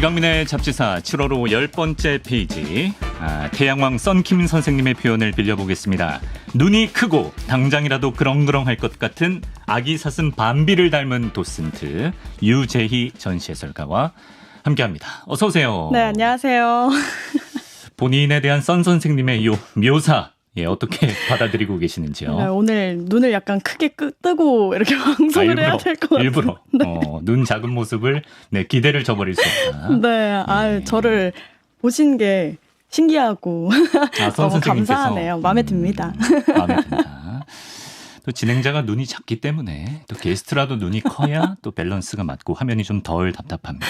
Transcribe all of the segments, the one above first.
이강민의 잡지사 7월 호 10번째 페이지. 태양왕 썬킴 선생님의 표현을 빌려보겠습니다. 눈이 크고 당장이라도 그렁그렁할 것 같은 아기 사슴 밤비를 닮은 도슨트 유재희 전시해설가와 함께합니다. 어서 오세요. 네, 안녕하세요. 본인에 대한 썬 선생님의 이 묘사 어떻게 받아들이고 계시는지요? 네, 오늘 눈을 약간 크게 뜨고 이렇게 방송을 해야 될 것 같아요. 일부러 네. 눈 작은 모습을 기대를 저버릴 수 없다. 네, 저를 보신 게 신기하고 너무 감사하네요. 마음에 듭니다. 마음에 든다. 또 진행자가 눈이 작기 때문에 또 게스트라도 눈이 커야 또 밸런스가 맞고 화면이 좀 덜 답답합니다.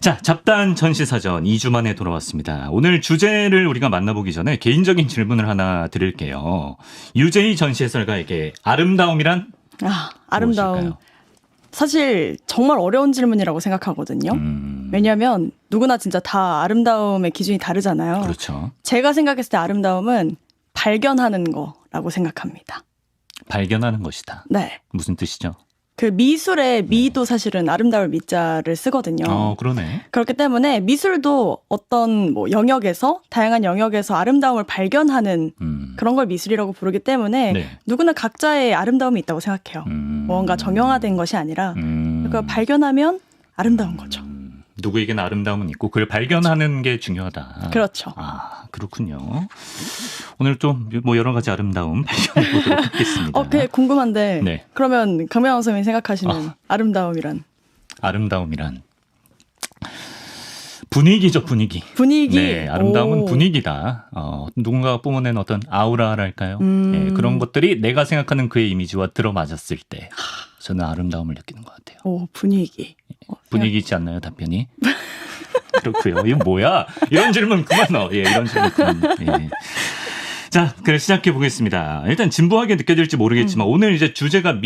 자, 잡다한 전시사전 2주 만에 돌아왔습니다. 오늘 주제를 우리가 만나보기 전에 개인적인 질문을 하나 드릴게요. 유재희 전시해설가에게 아름다움이란? 아름다움. 무엇일까요? 사실 정말 어려운 질문이라고 생각하거든요. 왜냐하면 누구나 진짜 다 아름다움의 기준이 다르잖아요. 그렇죠. 제가 생각했을 때 아름다움은 발견하는 거라고 생각합니다. 발견하는 것이다. 네. 무슨 뜻이죠? 그 미술의 미도 사실은 아름다울 미자를 쓰거든요. 그러네. 그렇기 때문에 미술도 어떤 영역에서 다양한 영역에서 아름다움을 발견하는 그런 걸 미술이라고 부르기 때문에 네. 누구나 각자의 아름다움이 있다고 생각해요. 뭔가 정형화된 것이 아니라 그걸 발견하면 아름다운 거죠. 누구에게나 아름다움은 있고 그걸 발견하는 게 중요하다. 그렇죠. 그렇군요. 오늘 좀 여러 가지 아름다움 발견해 보도록 하겠습니다. 그게 궁금한데 네. 그러면 강명환 선생님이 생각하시는 아름다움이란? 아름다움이란 분위기죠, 분위기. 분위기. 네, 아름다움은 분위기다. 누군가가 뿜어낸 어떤 아우라랄까요? 네, 그런 것들이 내가 생각하는 그의 이미지와 들어맞았을 때 저는 아름다움을 느끼는 것 같아요. 분위기. 분위기 있지 않나요, 답변이? 그렇고요. 이거 뭐야? 이런 질문 그만 넣어. 이런 질문 그만. 자, 그래 시작해 보겠습니다. 일단 진부하게 느껴질지 모르겠지만 오늘 이제 주제가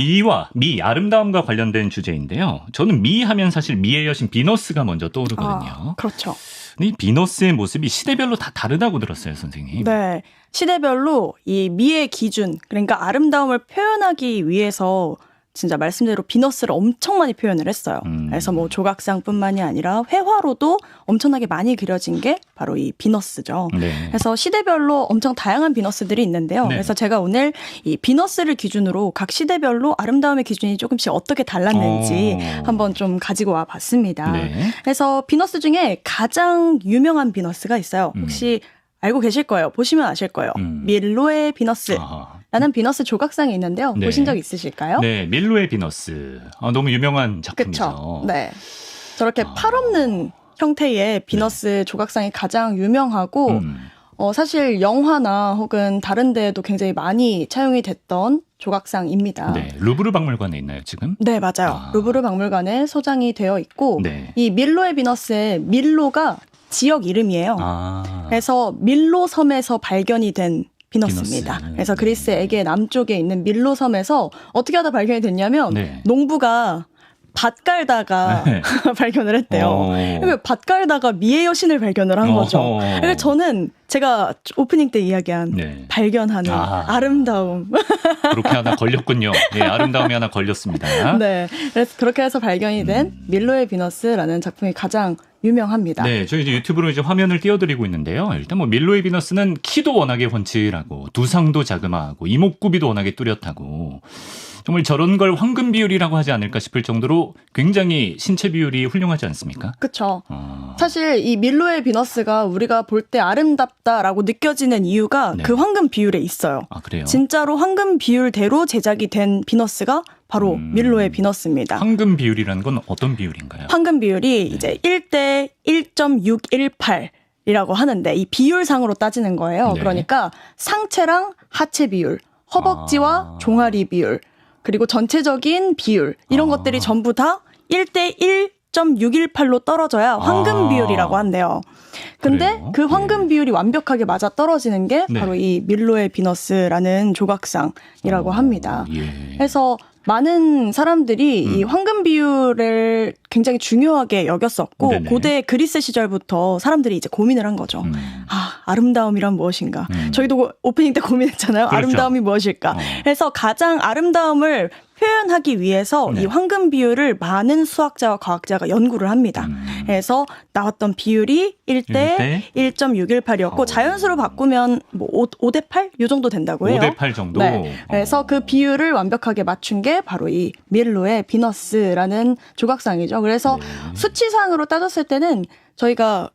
아름다움과 관련된 주제인데요. 저는 하면 사실 미의 여신 비너스가 먼저 떠오르거든요. 그렇죠. 근데 이 비너스의 모습이 시대별로 다 다르다고 들었어요, 선생님. 네. 시대별로 이 미의 기준, 그러니까 아름다움을 표현하기 위해서 진짜 말씀대로 비너스를 엄청 많이 표현을 했어요. 그래서 조각상뿐만이 아니라 회화로도 엄청나게 많이 그려진 게 바로 이 비너스죠. 네. 그래서 시대별로 엄청 다양한 비너스들이 있는데요. 네. 그래서 제가 오늘 이 비너스를 기준으로 각 시대별로 아름다움의 기준이 조금씩 어떻게 달랐는지 한번 좀 가지고 와 봤습니다. 네. 그래서 비너스 중에 가장 유명한 비너스가 있어요. 혹시 알고 계실 거예요. 보시면 아실 거예요. 밀로의 비너스. 라는 비너스 조각상이 있는데요. 네. 보신 적 있으실까요? 네, 밀로의 비너스. 너무 유명한 작품이죠. 그렇죠. 네. 저렇게 팔 없는 형태의 비너스 조각상이 가장 유명하고 사실 영화나 혹은 다른 데에도 굉장히 많이 차용이 됐던 조각상입니다. 네, 루브르 박물관에 있나요, 지금? 네, 맞아요. 루브르 박물관에 소장이 되어 있고 네. 이 밀로의 비너스의 밀로가 지역 이름이에요. 그래서 밀로 섬에서 발견이 된 비너스입니다. 비너스. 그래서 그리스 에게 남쪽에 있는 밀로 섬에서 어떻게 하다 발견이 됐냐면 농부가 밭 깔다가 발견을 했대요. 밭 깔다가 미의 여신을 발견을 한 거죠. 그래서 저는 제가 오프닝 때 이야기한 발견하는 아름다움. 그렇게 하나 걸렸군요. 아름다움이 하나 걸렸습니다. 네, 그래서 그렇게 해서 발견이 된 밀로의 비너스라는 작품이 가장 유명합니다. 네, 저희 이제 유튜브로 이제 화면을 띄워드리고 있는데요. 일단 밀로의 비너스는 키도 워낙에 훤칠하고 두상도 자그마하고 이목구비도 워낙에 뚜렷하고 정말 저런 걸 황금 비율이라고 하지 않을까 싶을 정도로 굉장히 신체 비율이 훌륭하지 않습니까? 그렇죠. 사실 이 밀로의 비너스가 우리가 볼 때 아름답다라고 느껴지는 이유가 그 황금 비율에 있어요. 그래요? 진짜로 황금 비율대로 제작이 된 비너스가 바로 밀로의 비너스입니다. 황금 비율이라는 건 어떤 비율인가요? 황금 비율이 이제 1대 1.618이라고 하는데 이 비율상으로 따지는 거예요. 그러니까 상체랑 하체 비율, 허벅지와 종아리 비율, 그리고 전체적인 비율 이런 것들이 전부 다 1대 1.618로 떨어져야 황금 비율이라고 한대요. 근데 그래요? 그 황금 비율이 완벽하게 맞아 떨어지는 게 바로 이 밀로의 비너스라는 조각상이라고 합니다. 그래서 많은 사람들이 이 황금 비율을 굉장히 중요하게 여겼었고 네네. 고대 그리스 시절부터 사람들이 이제 고민을 한 거죠. 아름다움이란 무엇인가? 저희도 오프닝 때 고민했잖아요. 그렇죠. 아름다움이 무엇일까? 그래서 가장 아름다움을 표현하기 위해서 네. 이 황금 비율을 많은 수학자와 과학자가 연구를 합니다. 해서 나왔던 비율이 1대 1.618이었고 자연수로 바꾸면 뭐 5대 8? 요 정도 된다고 해요. 5대 8 정도? 네. 그래서 그 비율을 완벽하게 맞춘 게 바로 이 밀로의 비너스라는 조각상이죠. 그래서 수치상으로 따졌을 때는 저희가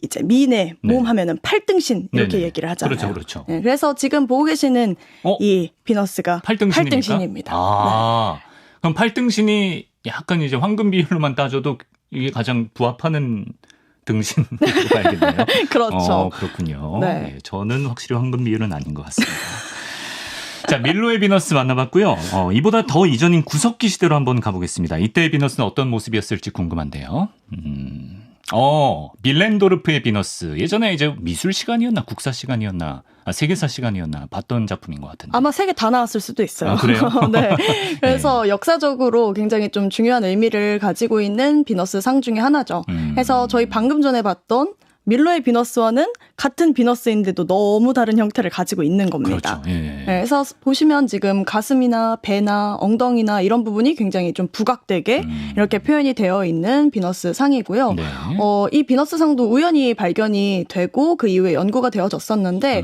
이제 미인의 몸 하면은 8등신 이렇게 얘기를 하잖아요. 그렇죠, 그렇죠. 네, 그래서 지금 보고 계시는 이 비너스가 8등신입니다. 아, 그럼 8등신이 약간 이제 황금 비율로만 따져도 이게 가장 부합하는 등신으로 봐야겠네요. 그렇죠. 그렇군요. 네, 저는 확실히 황금 비율은 아닌 것 같습니다. 자, 밀로의 비너스 만나봤고요. 이보다 더 이전인 구석기 시대로 한번 가보겠습니다. 이때의 비너스는 어떤 모습이었을지 궁금한데요. 밀렌도르프의 비너스. 예전에 이제 미술 시간이었나 국사 시간이었나 세계사 시간이었나 봤던 작품인 것 같은데. 아마 3개 다 나왔을 수도 있어요. 아, 그래요? 네. 그래서 역사적으로 굉장히 좀 중요한 의미를 가지고 있는 비너스 상 중에 하나죠. 그래서 저희 방금 전에 봤던 밀로의 비너스와는 같은 비너스인데도 너무 다른 형태를 가지고 있는 겁니다. 그렇죠. 예. 네, 그래서 보시면 지금 가슴이나 배나 엉덩이나 이런 부분이 굉장히 좀 부각되게 이렇게 표현이 되어 있는 비너스 상이고요. 네. 이 비너스 상도 우연히 발견이 되고 그 이후에 연구가 되어졌었는데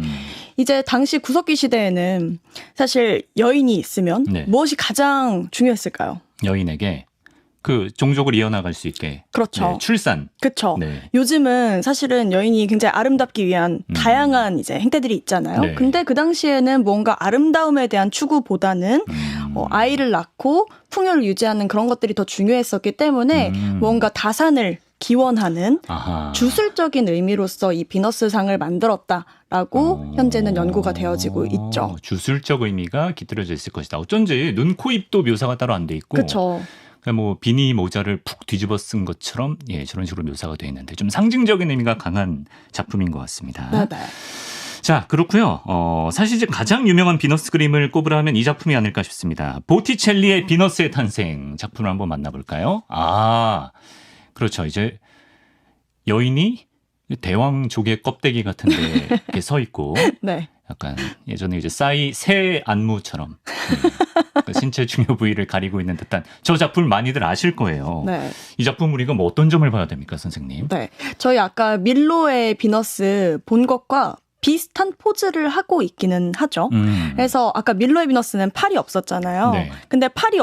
이제 당시 구석기 시대에는 사실 여인이 있으면 무엇이 가장 중요했을까요? 여인에게 그 종족을 이어나갈 수 있게. 그렇죠. 네, 출산. 그렇죠. 네. 요즘은 사실은 여인이 굉장히 아름답기 위한 다양한 이제 행태들이 있잖아요. 네. 근데 그 당시에는 뭔가 아름다움에 대한 추구보다는 아이를 낳고 풍요를 유지하는 그런 것들이 더 중요했었기 때문에 뭔가 다산을 기원하는 주술적인 의미로서 이 비너스상을 만들었다라고 현재는 연구가 되어지고 있죠. 주술적 의미가 깃들여져 있을 것이다. 어쩐지 눈, 코, 입도 묘사가 따로 안 돼 있고. 그렇죠. 뭐 비니 모자를 푹 뒤집어 쓴 것처럼 저런 식으로 묘사가 되어 있는데 좀 상징적인 의미가 강한 작품인 것 같습니다. 네. 자, 그렇고요. 사실 이제 가장 유명한 비너스 그림을 꼽으라면 이 작품이 아닐까 싶습니다. 보티첼리의 비너스의 탄생 작품을 한번 만나볼까요? 그렇죠. 이제 여인이 대왕조개 껍데기 같은데 이렇게 서 있고, 네. 약간 예전에 이제 새 안무처럼 신체 중요 부위를 가리고 있는 듯한 저 작품을 많이들 아실 거예요. 네. 이 작품 우리가 뭐 어떤 점을 봐야 됩니까, 선생님? 네, 저희 아까 밀로의 비너스 본 것과 비슷한 포즈를 하고 있기는 하죠. 그래서 아까 밀로의 비너스는 팔이 없었잖아요. 네. 근데 팔이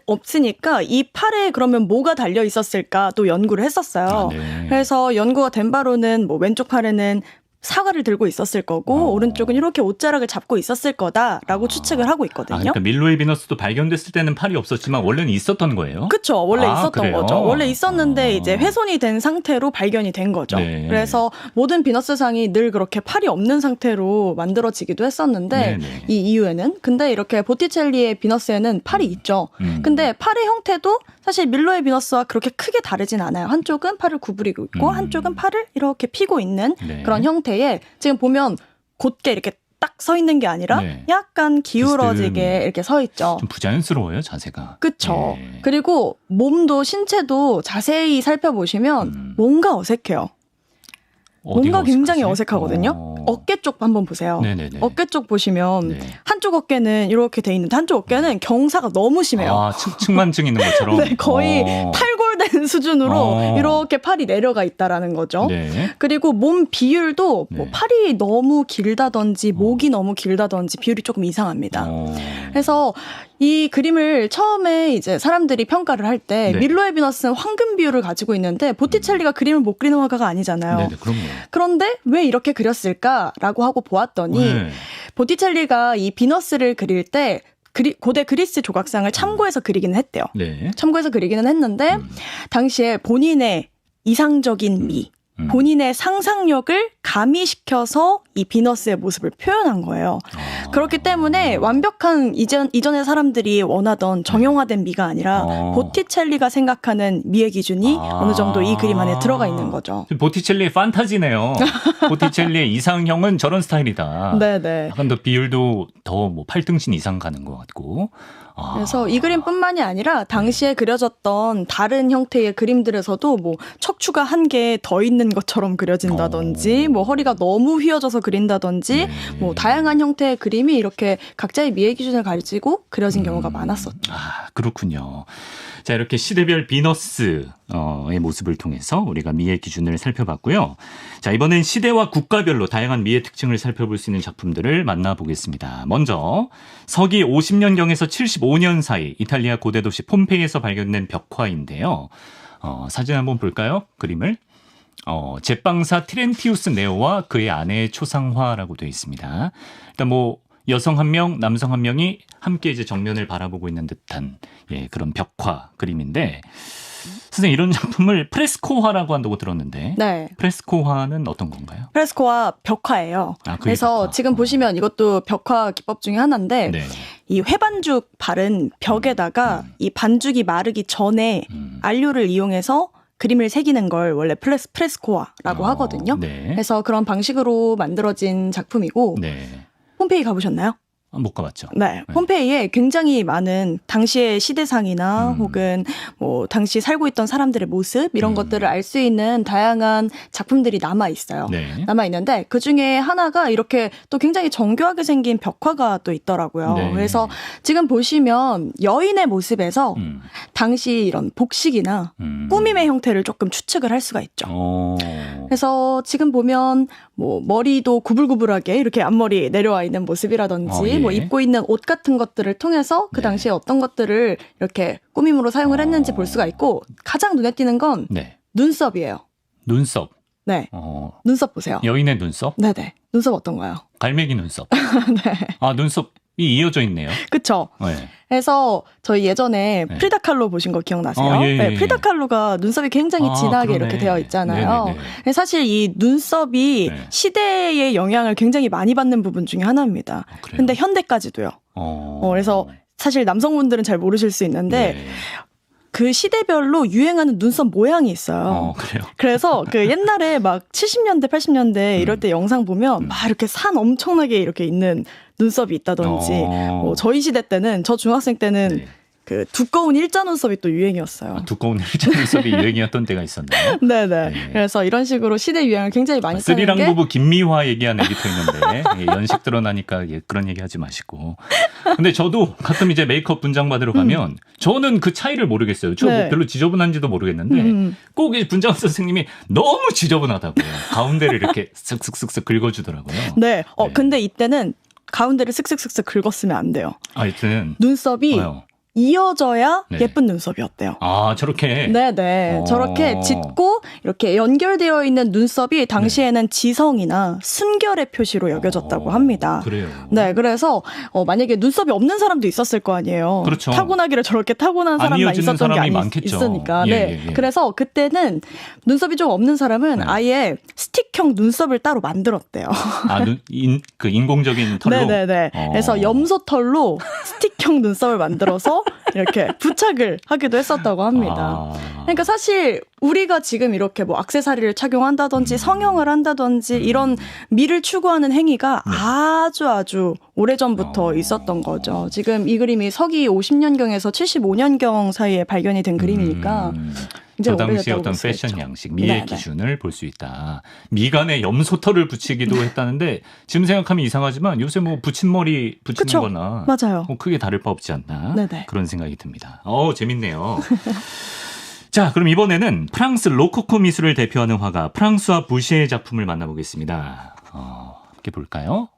없으니까 이 팔에 그러면 뭐가 달려 있었을까 또 연구를 했었어요. 네. 그래서 연구가 된 바로는 뭐 왼쪽 팔에는 사과를 들고 있었을 거고 오른쪽은 이렇게 옷자락을 잡고 있었을 거다라고 추측을 하고 있거든요. 그러니까 밀로의 비너스도 발견됐을 때는 팔이 없었지만 원래는 있었던 거예요? 그렇죠. 원래 있었던 그래요? 거죠. 원래 있었는데 이제 훼손이 된 상태로 발견이 된 거죠. 네. 그래서 모든 비너스상이 늘 그렇게 팔이 없는 상태로 만들어지기도 했었는데 이 이후에는 근데 이렇게 보티첼리의 비너스에는 팔이 있죠. 근데 팔의 형태도 사실 밀로의 비너스와 그렇게 크게 다르진 않아요. 한쪽은 팔을 구부리고 있고 한쪽은 팔을 이렇게 펴고 있는 그런 형태에 지금 보면 곧게 이렇게 딱 서 있는 게 아니라 약간 기울어지게 이렇게 서 있죠. 좀 부자연스러워요, 자세가. 그렇죠. 그리고 몸도 신체도 자세히 살펴보시면 뭔가 어색해요. 뭔가 굉장히 어색하거든요. 어깨 쪽 한번 보세요. 네네네. 어깨 쪽 보시면 한쪽 어깨는 이렇게 돼 있는데 한쪽 어깨는 경사가 너무 심해요. 측만증 있는 것처럼. 네, 거의 탈골된 수준으로 이렇게 팔이 내려가 있다라는 거죠. 네. 그리고 몸 비율도 뭐 팔이 너무 길다든지 목이 너무 길다든지 비율이 조금 이상합니다. 그래서 이 그림을 처음에 이제 사람들이 평가를 할 때 밀로의 비너스는 황금 비율을 가지고 있는데 보티첼리가 그림을 못 그리는 화가가 아니잖아요. 네네, 그럼요. 그런데 왜 이렇게 그렸을까라고 하고 보았더니 보티첼리가 이 비너스를 그릴 때 고대 그리스 조각상을 참고해서 그리기는 했대요. 참고해서 그리기는 했는데 당시에 본인의 이상적인 미, 본인의 상상력을 가미시켜서 이 비너스의 모습을 표현한 거예요. 그렇기 때문에 완벽한 이전의 사람들이 원하던 정형화된 미가 아니라 보티첼리가 생각하는 미의 기준이 어느 정도 이 그림 안에 들어가 있는 거죠. 보티첼리의 판타지네요. 보티첼리의 이상형은 저런 스타일이다. 네네. 약간 더 비율도 더 뭐 8등신 이상 가는 것 같고. 그래서 이 그림뿐만이 아니라 당시에 그려졌던 다른 형태의 그림들에서도 뭐 척추가 한 개 더 있는 것처럼 그려진다든지 뭐 허리가 너무 휘어져서 그린다든지 뭐 다양한 형태의 그림 그림이 이렇게 각자의 미의 기준을 가지고 그려진 경우가 많았었죠. 아, 그렇군요. 자, 이렇게 시대별 비너스의 모습을 통해서 우리가 미의 기준을 살펴봤고요. 자, 이번엔 시대와 국가별로 다양한 미의 특징을 살펴볼 수 있는 작품들을 만나보겠습니다. 먼저 서기 50년경에서 75년 사이 이탈리아 고대 도시 폼페이에서 발견된 벽화인데요. 사진 한번 볼까요? 그림을. 제빵사 티렌티우스 네오와 그의 아내의 초상화라고 되어 있습니다. 일단 뭐 여성 한 명, 남성 한 명이 함께 이제 정면을 바라보고 있는 듯한 그런 벽화 그림인데, 선생님 이런 작품을 프레스코화라고 한다고 들었는데, 네. 프레스코화는 어떤 건가요? 프레스코화 벽화예요. 그래서 벽화. 지금 보시면 이것도 벽화 기법 중에 하나인데 네. 이 회반죽 바른 벽에다가 이 반죽이 마르기 전에 안료를 이용해서 그림을 새기는 걸 원래 프레스코화라고 하거든요. 네. 그래서 그런 방식으로 만들어진 작품이고 네. 폼페이 가보셨나요? 못 가봤죠. 네. 폼페이에 굉장히 많은 당시의 시대상이나 혹은 뭐 당시 살고 있던 사람들의 모습 이런 것들을 알 수 있는 다양한 작품들이 남아 있어요. 네. 남아 있는데 그 중에 하나가 이렇게 또 굉장히 정교하게 생긴 벽화가 또 있더라고요. 네. 그래서 지금 보시면 여인의 모습에서 당시 이런 복식이나 꾸밈의 형태를 조금 추측을 할 수가 있죠. 그래서 지금 보면 뭐 머리도 구불구불하게 이렇게 앞머리 내려와 있는 모습이라든지 뭐 입고 있는 옷 같은 것들을 통해서 그 당시에 어떤 것들을 이렇게 꾸밈으로 사용을 했는지 볼 수가 있고, 가장 눈에 띄는 건 눈썹이에요. 눈썹. 네. 눈썹 보세요. 여인의 눈썹? 네네. 눈썹 어떤가요? 갈매기 눈썹. 네. 아, 눈썹이 이어져 있네요. 그쵸. 네. 그래서 저희 예전에 프리다 kahlo 보신 거 기억나세요? 네, 프리다 kahlo가 눈썹이 굉장히 진하게 이렇게 되어 있잖아요. 사실 이 눈썹이 시대의 영향을 굉장히 많이 받는 부분 중에 하나입니다. 근데 현대까지도요. 그래서 사실 남성분들은 잘 모르실 수 있는데 그 시대별로 유행하는 눈썹 모양이 있어요. 그래요? 그래서 그 옛날에 막 70년대, 80년대 이럴 때 영상 보면 막 이렇게 산 엄청나게 이렇게 있는 눈썹이 있다든지, 저희 시대 때는, 저 중학생 때는 그 두꺼운 일자 눈썹이 또 유행이었어요. 두꺼운 일자 눈썹이 유행이었던 때가 있었나요? 네네. 네. 그래서 이런 식으로 시대 유행을 굉장히 많이 타는 스리랑 게. 부부 김미화 얘기한 에디터 있는데 연식 드러나니까 그런 얘기 하지 마시고. 근데 저도 가끔 이제 메이크업 분장 받으러 가면 저는 그 차이를 모르겠어요. 저 뭐 별로 지저분한지도 모르겠는데 꼭 이 분장 선생님이 너무 지저분하다고요. 가운데를 이렇게 쓱쓱쓱쓱 긁어주더라고요. 네. 근데 이때는 가운데를 슥슥슥슥 긁었으면 안 돼요. 이때는 눈썹이 이어져야 예쁜 눈썹이었대요. 아, 저렇게? 네네. 저렇게 짙고 이렇게 연결되어 있는 눈썹이 당시에는 지성이나 순결의 표시로 여겨졌다고 합니다. 그래요? 네, 그래서 만약에 눈썹이 없는 사람도 있었을 거 아니에요. 그렇죠. 타고나기를 저렇게 타고난 사람만 있었던 게 있으니까. 네. 그래서 그때는 눈썹이 좀 없는 사람은 아예 스틱형 눈썹을 따로 만들었대요. 그 인공적인 털로? 네네네. 그래서 염소털로 스틱형 눈썹을 만들어서 이렇게 부착을 하기도 했었다고 합니다. 그러니까 사실 우리가 지금 이렇게 뭐 액세서리를 착용한다든지 성형을 한다든지 이런 미를 추구하는 행위가 아주 오래전부터 있었던 거죠. 지금 이 그림이 서기 50년경에서 75년경 사이에 발견이 된 그림이니까 저 당시 어떤 패션 양식, 미의 기준을 볼 수 있다. 미간에 염소털을 붙이기도 했다는데 지금 생각하면 이상하지만 요새 뭐 붙임머리 붙이는 거나 맞아요. 뭐 크게 다를 바 없지 않나 그런 생각이 듭니다. 재밌네요. 자, 그럼 이번에는 프랑스 로코코 미술을 대표하는 화가 프랑스와 부시의 작품을 만나보겠습니다. 함께 볼까요?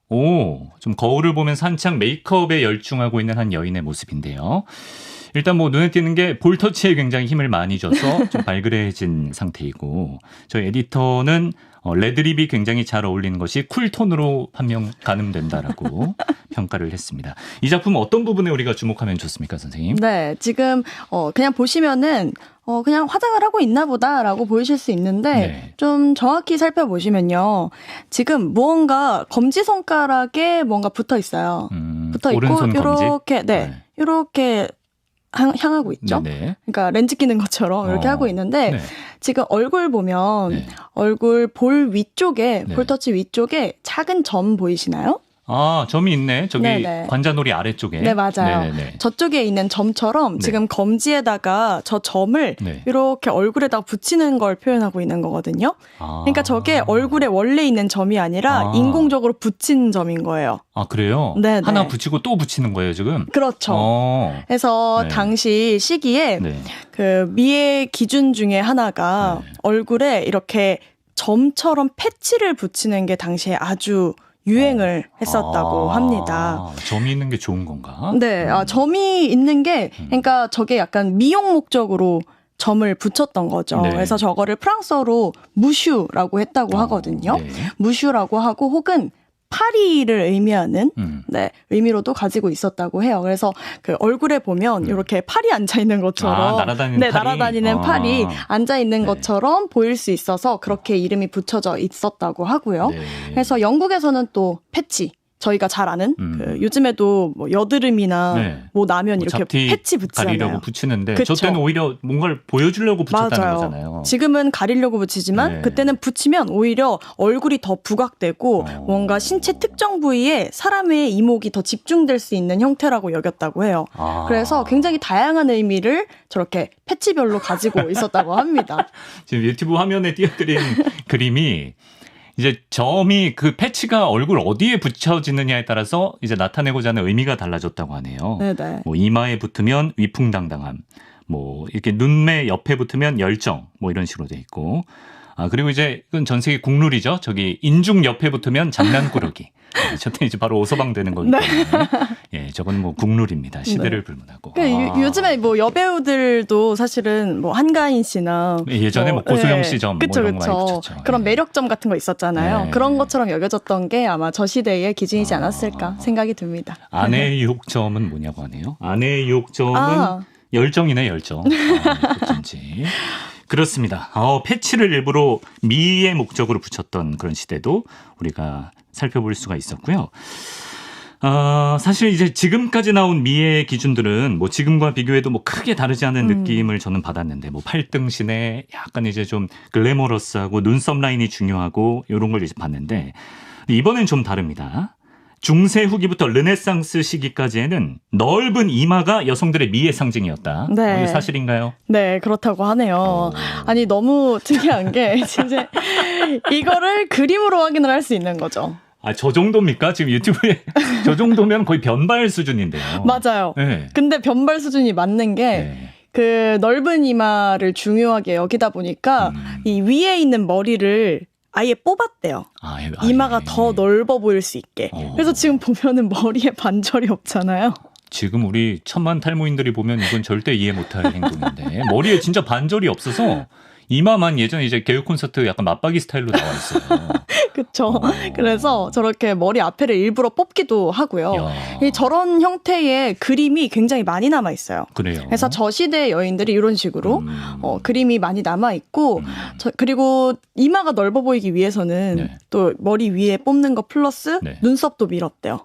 좀 거울을 보면서 한창 메이크업에 열중하고 있는 한 여인의 모습인데요. 일단 뭐 눈에 띄는 게 볼터치에 굉장히 힘을 많이 줘서 좀 발그레해진 상태이고, 저희 에디터는 레드립이 굉장히 잘 어울리는 것이 쿨톤으로 가늠된다라고 평가를 했습니다. 이 작품은 어떤 부분에 우리가 주목하면 좋습니까, 선생님? 네, 지금 그냥 보시면은 그냥 화장을 하고 있나 보다라고 보이실 수 있는데 좀 정확히 살펴보시면요. 지금 무언가 검지손가락에 뭔가 붙어 있어요. 붙어 있고 이렇게 이렇게 향하고 있죠. 그러니까 렌즈 끼는 것처럼 이렇게 하고 있는데 지금 얼굴 보면 얼굴 볼 위쪽에 볼터치 위쪽에 작은 점 보이시나요? 아, 점이 있네. 저기 네네. 관자놀이 아래쪽에. 네, 맞아요. 네네네. 저쪽에 있는 점처럼 네. 지금 검지에다가 저 점을 네. 이렇게 얼굴에다가 붙이는 걸 표현하고 있는 거거든요. 아. 그러니까 저게 얼굴에 원래 있는 점이 아니라 인공적으로 붙인 점인 거예요. 아, 그래요? 네네. 하나 붙이고 또 붙이는 거예요, 지금? 그렇죠. 그래서 네. 당시 시기에 네. 그 미의 기준 중에 하나가 네. 얼굴에 이렇게 점처럼 패치를 붙이는 게 당시에 아주 유행을 했었다고 합니다. 점이 있는 게 좋은 건가? 네, 점이 있는 게, 그러니까 저게 약간 미용 목적으로 점을 붙였던 거죠. 네. 그래서 저거를 프랑스어로 무슈라고 했다고 하거든요. 네. 무슈라고 하고 혹은 파리를 의미하는 네. 의미로도 가지고 있었다고 해요. 그래서 그 얼굴에 보면 이렇게 팔이 앉아 있는 것처럼 날아다니는 팔이? 날아다니는 팔이 앉아 있는 네. 것처럼 보일 수 있어서 그렇게 이름이 붙여져 있었다고 하고요. 네. 그래서 영국에서는 또 패치 저희가 잘 아는 그 요즘에도 뭐 여드름이나 네. 뭐 나면 뭐 이렇게 잡티 패치 붙이잖아요. 가리려고 붙이는데 그쵸. 저 때는 오히려 뭔가를 보여주려고 붙였다는 맞아요. 거잖아요. 지금은 가리려고 붙이지만 네. 그때는 붙이면 오히려 얼굴이 더 부각되고 뭔가 신체 특정 부위에 사람의 이목이 더 집중될 수 있는 형태라고 여겼다고 해요. 그래서 굉장히 다양한 의미를 저렇게 패치별로 가지고 있었다고 합니다. 지금 유튜브 화면에 띄워드린 그림이 이제 점이 그 패치가 얼굴 어디에 붙여지느냐에 따라서 이제 나타내고자 하는 의미가 달라졌다고 하네요. 네네. 뭐 이마에 붙으면 위풍당당함, 뭐 이렇게 눈매 옆에 붙으면 열정, 뭐 이런 식으로 돼 있고, 그리고 이제 이건 전 세계 국룰이죠. 저기 인중 옆에 붙으면 장난꾸러기. 저때 이제 바로 오서방 되는 거기 때문에. 예, 저건 뭐 국룰입니다. 시대를 불문하고. 요즘에 뭐 여배우들도 사실은 뭐 한가인 씨나 예전에 뭐 고소영 씨 점 그쵸, 뭐 이런 거 많이 그쵸. 붙였죠. 그런 예. 매력점 같은 거 있었잖아요. 네. 그런 것처럼 여겨졌던 게 아마 저 시대의 기준이지 않았을까 생각이 듭니다. 아내의 유혹점은 뭐냐고 하네요. 아내의 유혹점은 열정이네, 열정. 어쩐지. 그렇습니다. 패치를 일부러 미의 목적으로 붙였던 그런 시대도 우리가 살펴볼 수가 있었고요. 사실 이제 지금까지 나온 미의 기준들은 뭐 지금과 비교해도 뭐 크게 다르지 않은 느낌을 저는 받았는데 뭐 팔등신에 약간 이제 좀 글래머러스하고 눈썹 라인이 중요하고 이런 걸 이제 봤는데 이번엔 좀 다릅니다. 중세 후기부터 르네상스 시기까지에는 넓은 이마가 여성들의 미의 상징이었다. 네. 이게 사실인가요? 네, 그렇다고 하네요. 아니, 너무 특이한 게, 진짜, 이거를 그림으로 확인을 할 수 있는 거죠. 저 정도입니까? 지금 유튜브에 저 정도면 거의 변발 수준인데요. 맞아요. 네. 근데 변발 수준이 맞는 게, 네. 그 넓은 이마를 중요하게 여기다 보니까, 이 위에 있는 머리를 아예 뽑았대요. 이마가 더 넓어 보일 수 있게. 그래서 지금 보면은 머리에 반절이 없잖아요. 지금 우리 천만 탈모인들이 보면 이건 절대 이해 못할 행동인데 머리에 진짜 반절이 없어서 이마만 예전에 이제 개그 콘서트 약간 맞박이 스타일로 나와 있어요. 그렇죠. 그래서 저렇게 머리 앞에를 일부러 뽑기도 하고요. 이 저런 형태의 그림이 굉장히 많이 남아 있어요. 그래요. 그래서 저 시대의 여인들이 이런 식으로 그림이 많이 남아 있고 그리고 이마가 넓어 보이기 위해서는 네. 또 머리 위에 뽑는 거 플러스 네. 눈썹도 밀었대요.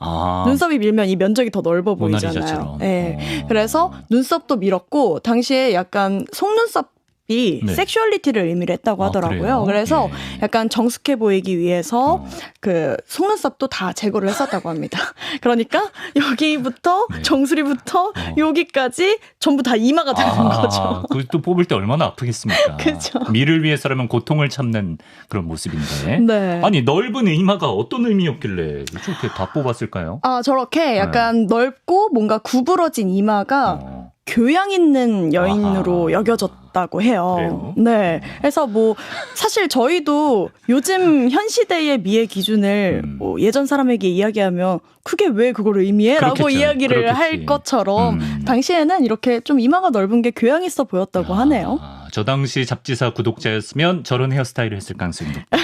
눈썹이 밀면 이 면적이 더 넓어 보이잖아요. 모나리자처럼. 네. 그래서 눈썹도 밀었고 당시에 약간 속눈썹 이 네. 섹슈얼리티를 의미를 했다고 하더라고요. 그래요? 그래서 네. 약간 정숙해 보이기 위해서 그 속눈썹도 다 제거를 했었다고 합니다. 그러니까 여기부터 정수리부터 여기까지 전부 다 이마가 되는 거죠. 그것도 뽑을 때 얼마나 아프겠습니까? 그쵸. 미를 위해서라면 고통을 참는 그런 모습인데. 네. 아니 넓은 이마가 어떤 의미였길래 이렇게 다 뽑았을까요? 저렇게 약간 넓고 뭔가 구부러진 이마가 교양 있는 여인으로 여겨졌다고 해요. 그래요? 네. 그래서 뭐 사실 저희도 요즘 현 시대의 미의 기준을 뭐 예전 사람에게 이야기하면 그게 왜 그걸 의미해? 라고 그렇겠죠. 이야기를 그렇겠지. 할 것처럼 당시에는 이렇게 좀 이마가 넓은 게 교양 있어 보였다고 하네요. 저 당시 잡지사 구독자였으면 저런 헤어스타일을 했을 가능성이 높다.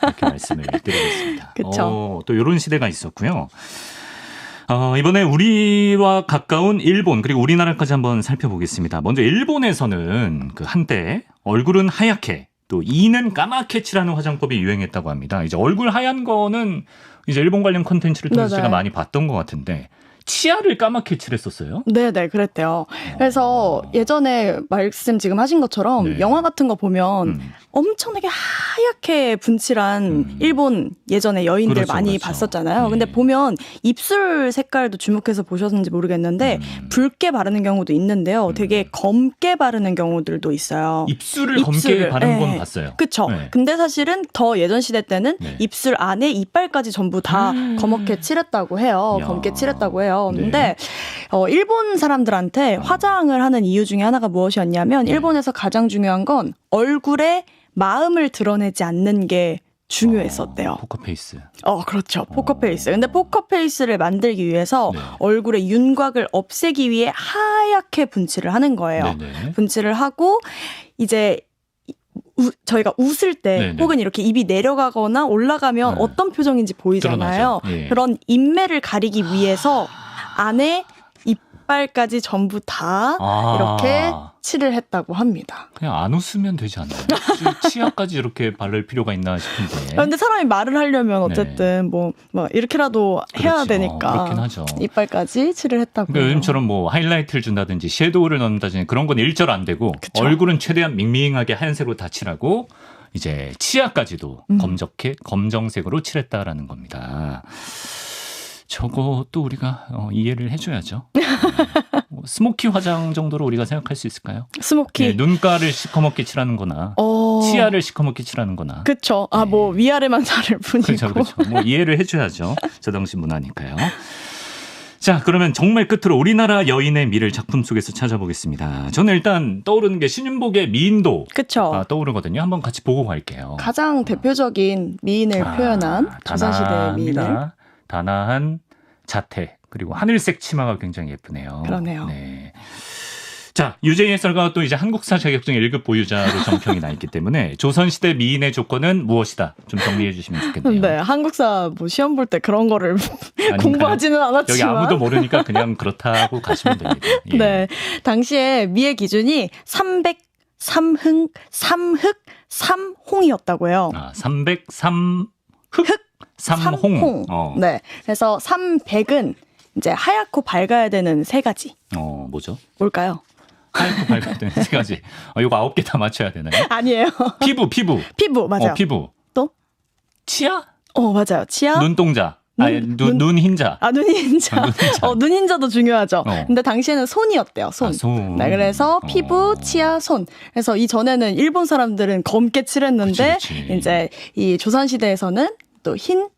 이렇게 말씀을 드리겠습니다. 그쵸. 또 이런 시대가 있었고요. 이번에 우리와 가까운 일본 그리고 우리나라까지 한번 살펴보겠습니다. 먼저 일본에서는 그 한때 얼굴은 하얗게 또 이는 까맣게 칠하는 화장법이 유행했다고 합니다. 이제 얼굴 하얀 거는 이제 일본 관련 콘텐츠를 통해서 네네. 제가 많이 봤던 것 같은데 치아를 까맣게 칠했었어요? 네네, 그랬대요. 그래서 예전에 말씀 지금 하신 것처럼 네. 영화 같은 거 보면 엄청나게 하얗게 분칠한 일본 예전에 여인들 그렇죠, 많이 그렇죠. 봤었잖아요. 네. 근데 보면 입술 색깔도 주목해서 보셨는지 모르겠는데 붉게 바르는 경우도 있는데요. 되게 검게 바르는 경우들도 있어요. 입술을 검게 바른 건 봤어요. 그쵸. 네. 근데 사실은 더 예전 시대 때는 네. 입술 안에 이빨까지 전부 다 검게 칠했다고 해요. 야. 검게 칠했다고 해요. 네. 근데 일본 사람들한테 화장을 하는 이유 중에 하나가 무엇이었냐면 네. 일본에서 가장 중요한 건 얼굴에 마음을 드러내지 않는 게 중요했었대요. 포커페이스. 그렇죠. 포커페이스. 근데 포커페이스를 만들기 위해서 네. 얼굴의 윤곽을 없애기 위해 하얗게 분칠을 하는 거예요. 네네. 분칠을 하고 이제 저희가 웃을 때 네네. 혹은 이렇게 입이 내려가거나 올라가면 네. 어떤 표정인지 보이잖아요. 드러나죠. 예. 그런 인매를 가리기 위해서 안에 이빨까지 전부 다 이렇게 칠을 했다고 합니다. 그냥 안 웃으면 되지 않나요? 치아까지 이렇게 바를 필요가 있나 싶은데. 그런데 사람이 말을 하려면 어쨌든 뭐 이렇게라도 해야 그렇죠. 되니까 그렇긴 하죠. 이빨까지 칠을 했다고. 그러니까 요즘처럼 뭐 하이라이트를 준다든지 섀도우를 넣는다든지 그런 건 일절 안 되고 그쵸. 얼굴은 최대한 밍밍하게 하얀색으로 다 칠하고 이제 치아까지도 검정색으로 칠했다라는 겁니다. 저것도 우리가 이해를 해줘야죠. 뭐 스모키 화장 정도로 우리가 생각할 수 있을까요? 스모키. 네, 눈가를 시커멓게 칠하는 거나 치아를 시커멓게 칠하는 거나. 그쵸. 뭐 위아래만 다를 뿐이고. 그렇죠. 뭐 이해를 해줘야죠. 저 당시 문화니까요. 자, 그러면 정말 끝으로 우리나라 여인의 미를 작품 속에서 찾아보겠습니다. 저는 일단 떠오르는 게 신윤복의 미인도 그쵸. 떠오르거든요. 한번 같이 보고 갈게요. 가장 대표적인 미인을 표현한 조선시대의 미인을. 단아한 자태 그리고 하늘색 치마가 굉장히 예쁘네요. 그러네요. 네. 자, 유재희 해설가가 또 이제 한국사 자격증 1급 보유자로 정평이 나 있기 때문에 조선시대 미인의 조건은 무엇이다? 좀 정리해 주시면 좋겠네요. 네, 한국사 뭐 시험 볼 때 그런 거를 공부하지는 않았지만. 여기 아무도 모르니까 그냥 그렇다고 가시면 됩니다. 예. 네, 당시에 미의 기준이 303흑, 3홍이었다고 해요. 303흑? 삼홍. 네, 그래서 300은 이제 하얗고 밝아야 되는 세 가지. 뭐죠? 뭘까요? 하얗고 밝아야 되는 세 가지. 이거 9개 다 맞춰야 되나요? 아니에요. 피부. 피부, 맞아요. 피부. 또? 치아? 맞아요. 치아. 눈동자. 눈 흰자. 눈 흰자. 눈 흰자도 중요하죠. 근데 당시에는 손이었대요. 손. 손. 네, 그래서 피부, 치아, 손. 그래서 이 전에는 일본 사람들은 검게 칠했는데 그치. 이제 이 조선 시대에서는 또 흰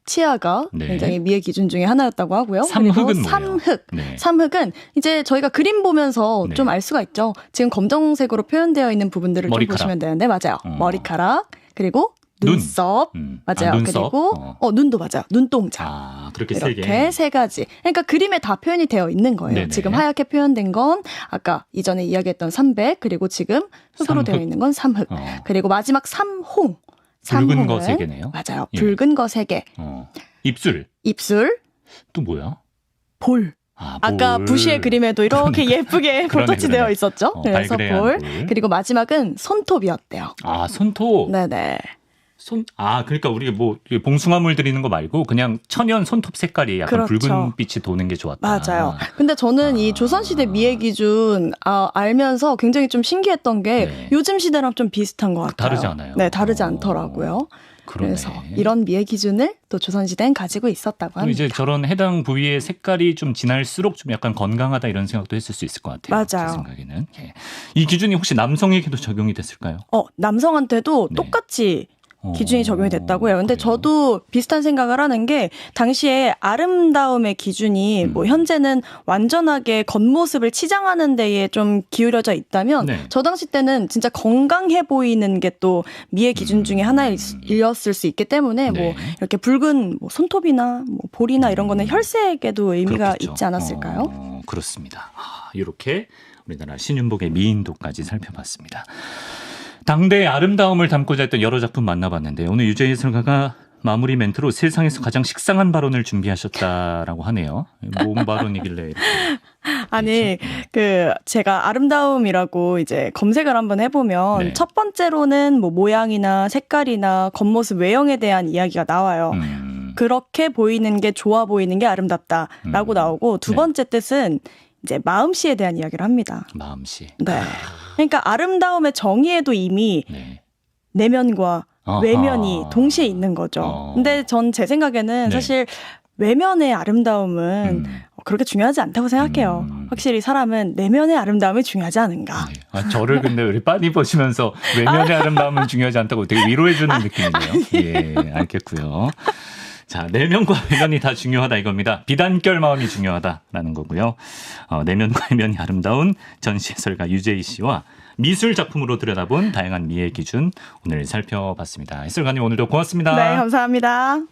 치아가 네. 굉장히 미의 기준 중에 하나였다고 하고요. 삼흑은 그리고 뭐예요? 삼흑. 네. 삼흑은 이제 저희가 그림 보면서 네. 좀 알 수가 있죠. 지금 검정색으로 표현되어 있는 부분들을 좀 보시면 되는데 맞아요. 머리카락 그리고 눈썹. 맞아요. 눈썹? 그리고 눈도 맞아요. 눈동자. 그렇게 이렇게 세 가지. 그러니까 그림에 다 표현이 되어 있는 거예요. 네네. 지금 하얗게 표현된 건 아까 이전에 이야기했던 300 그리고 지금 흑으로 되어 있는 건 삼흑. 그리고 마지막 삼홍. 붉은 거 3개네요. 맞아요. 예. 붉은 거 3개. 입술. 또 뭐야? 볼. 아까 부시의 그림에도 이렇게 예쁘게 볼터치 되어 있었죠. 그래서 볼. 그리고 마지막은 손톱이었대요. 손톱. 네네. 그러니까 우리 뭐 봉숭아물 드리는 거 말고 그냥 천연 손톱 색깔이 약간 그렇죠. 붉은 빛이 도는 게 좋았다. 맞아요. 근데 저는 이 조선시대 미의 기준 알면서 굉장히 좀 신기했던 게 요즘 시대랑 좀 비슷한 것 같아요. 다르지 않아요? 네, 다르지 않더라고요. 그러네. 그래서 이런 미의 기준을 또 조선시대엔 가지고 있었다고 합니다. 이제 저런 해당 부위의 색깔이 좀 진할수록 좀 약간 건강하다 이런 생각도 했을 수 있을 것 같아요. 맞아요. 제 생각에는. 예. 이 기준이 혹시 남성에게도 적용이 됐을까요? 남성한테도 똑같이 기준이 적용이 됐다고 해요. 근데 저도 비슷한 생각을 하는 게 당시에 아름다움의 기준이 뭐 현재는 완전하게 겉모습을 치장하는 데에 좀 기울여져 있다면 저 당시 때는 진짜 건강해 보이는 게 또 미의 기준 중에 하나이었을 수 있기 때문에 뭐 이렇게 붉은 뭐 손톱이나 뭐 볼이나 이런 거는 혈색에도 의미가 그렇겠죠. 있지 않았을까요? 그렇습니다. 이렇게 우리나라 신윤복의 미인도까지 살펴봤습니다. 당대의 아름다움을 담고자 했던 여러 작품 만나봤는데 오늘 유재희 해설가가 마무리 멘트로 세상에서 가장 식상한 발언을 준비하셨다라고 하네요. 뭔 발언이길래 이렇게. 아니, 제가 아름다움이라고 이제 검색을 한번 해보면 첫 번째로는 뭐 모양이나 색깔이나 겉모습 외형에 대한 이야기가 나와요. 그렇게 보이는 게 좋아 보이는 게 아름답다라고 나오고 두 번째 뜻은 이제 마음씨에 대한 이야기를 합니다. 마음씨. 네. 그러니까 아름다움의 정의에도 이미 내면과 외면이 동시에 있는 거죠. 근데 전 제 생각에는 사실 외면의 아름다움은 그렇게 중요하지 않다고 생각해요. 확실히 사람은 내면의 아름다움이 중요하지 않은가. 저를 근데 우리 빤히 보시면서 외면의 아름다움은 중요하지 않다고 되게 위로해주는 느낌이네요. 예, 알겠고요. 자, 내면과 외면이 다 중요하다 이겁니다. 비단결 마음이 중요하다라는 거고요. 내면과 외면이 아름다운 전시 해설가 유재희 씨와 미술 작품으로 들여다본 다양한 미의 기준 오늘 살펴봤습니다. 해설가님 오늘도 고맙습니다. 네, 감사합니다.